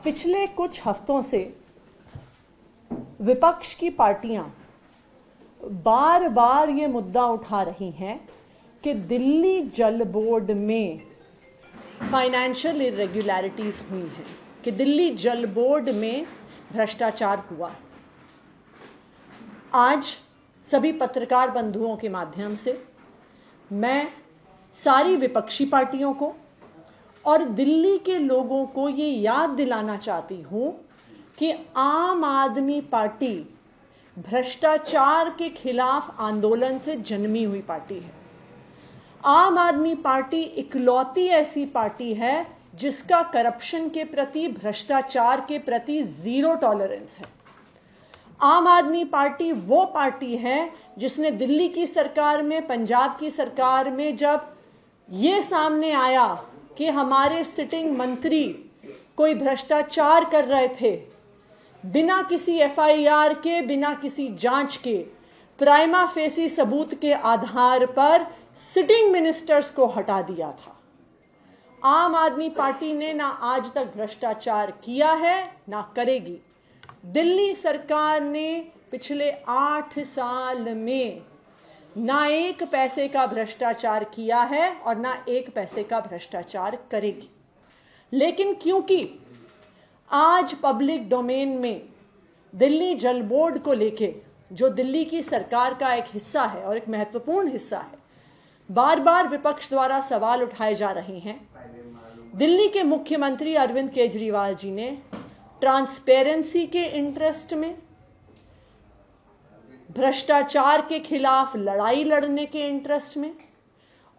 पिछले कुछ हफ्तों से विपक्ष की पार्टियां बार बार ये मुद्दा उठा रही हैं कि दिल्ली जल बोर्ड में फाइनेंशियल इरेगुलरिटीज हुई हैं, कि दिल्ली जल बोर्ड में भ्रष्टाचार हुआ। आज सभी पत्रकार बंधुओं के माध्यम से मैं सारी विपक्षी पार्टियों को और दिल्ली के लोगों को ये याद दिलाना चाहती हूँ कि आम आदमी पार्टी भ्रष्टाचार के खिलाफ आंदोलन से जन्मी हुई पार्टी है। आम आदमी पार्टी इकलौती ऐसी पार्टी है जिसका करप्शन के प्रति, भ्रष्टाचार के प्रति जीरो टॉलरेंस है। आम आदमी पार्टी वो पार्टी है जिसने दिल्ली की सरकार में, पंजाब की सरकार में जब ये सामने आया कि हमारे सिटिंग मंत्री कोई भ्रष्टाचार कर रहे थे, बिना किसी एफआईआर के, बिना किसी जांच के, प्राइमा फेसी सबूत के आधार पर सिटिंग मिनिस्टर्स को हटा दिया था। आम आदमी पार्टी ने ना आज तक भ्रष्टाचार किया है ना करेगी। दिल्ली सरकार ने पिछले 8 साल में ना एक पैसे का भ्रष्टाचार किया है और ना एक पैसे का भ्रष्टाचार करेगी। लेकिन क्योंकि आज पब्लिक डोमेन में दिल्ली जल बोर्ड को लेके, जो दिल्ली की सरकार का एक हिस्सा है और एक महत्वपूर्ण हिस्सा है, बार बार विपक्ष द्वारा सवाल उठाए जा रहे हैं। दिल्ली के मुख्यमंत्री अरविंद केजरीवाल जी ने ट्रांसपेरेंसी के इंटरेस्ट में, भ्रष्टाचार के खिलाफ लड़ाई लड़ने के इंटरेस्ट में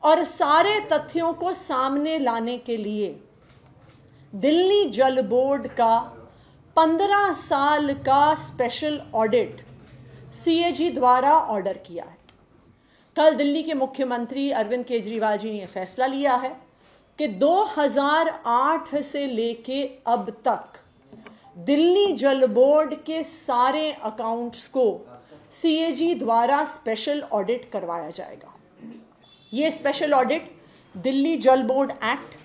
और सारे तथ्यों को सामने लाने के लिए दिल्ली जल बोर्ड का 15 साल का स्पेशल ऑडिट सीएजी द्वारा ऑर्डर किया है। कल दिल्ली के मुख्यमंत्री अरविंद केजरीवाल जी ने यह फैसला लिया है कि 2008 से लेके अब तक दिल्ली जल बोर्ड के सारे अकाउंट्स को सीएजी द्वारा स्पेशल ऑडिट करवाया जाएगा। ये स्पेशल ऑडिट दिल्ली जल बोर्ड एक्ट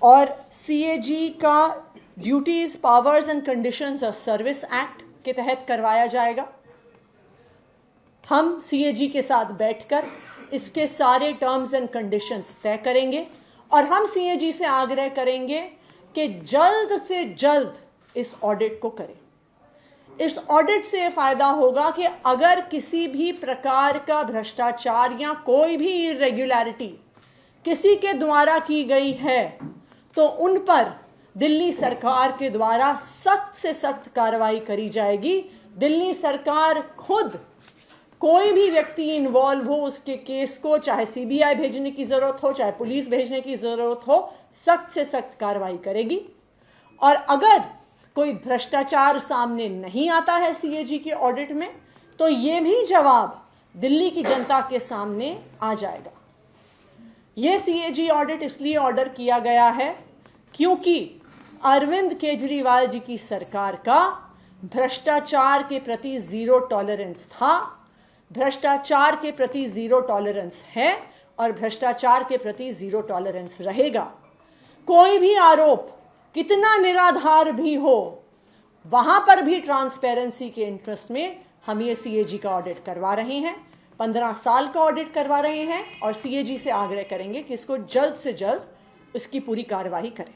और सीएजी का duties, powers and conditions of service act के तहत करवाया जाएगा। हम सीएजी के साथ बैठकर इसके सारे टर्म्स एंड कंडीशंस तय करेंगे और हम सीएजी से आग्रह करेंगे कि जल्द से जल्द इस ऑडिट को करें। इस ऑडिट से यह फायदा होगा कि अगर किसी भी प्रकार का भ्रष्टाचार या कोई भी इरेगुलरिटी किसी के द्वारा की गई है तो उन पर दिल्ली सरकार के द्वारा सख्त से सख्त कार्रवाई करी जाएगी। दिल्ली सरकार खुद कोई भी व्यक्ति इन्वॉल्व हो, उसके केस को चाहे सीबीआई भेजने की जरूरत हो, चाहे पुलिस भेजने की जरूरत हो, सख्त से सख्त कार्रवाई करेगी। और अगर कोई भ्रष्टाचार सामने नहीं आता है सीएजी के ऑडिट में तो ये भी जवाब दिल्ली की जनता के सामने आ जाएगा। ये सीएजी ऑडिट इसलिए ऑर्डर किया गया है क्योंकि अरविंद केजरीवाल जी की सरकार का भ्रष्टाचार के प्रति जीरो टॉलरेंस था, भ्रष्टाचार के प्रति जीरो टॉलरेंस है और भ्रष्टाचार के प्रति जीरो टॉलरेंस रहेगा। कोई भी आरोप कितना निराधार भी हो, वहां पर भी ट्रांसपेरेंसी के इंटरेस्ट में हम ये सीएजी का ऑडिट करवा रहे हैं। 15 साल का ऑडिट करवा रहे हैं और सीएजी से आग्रह करेंगे कि इसको जल्द से जल्द इसकी पूरी कार्रवाई करें।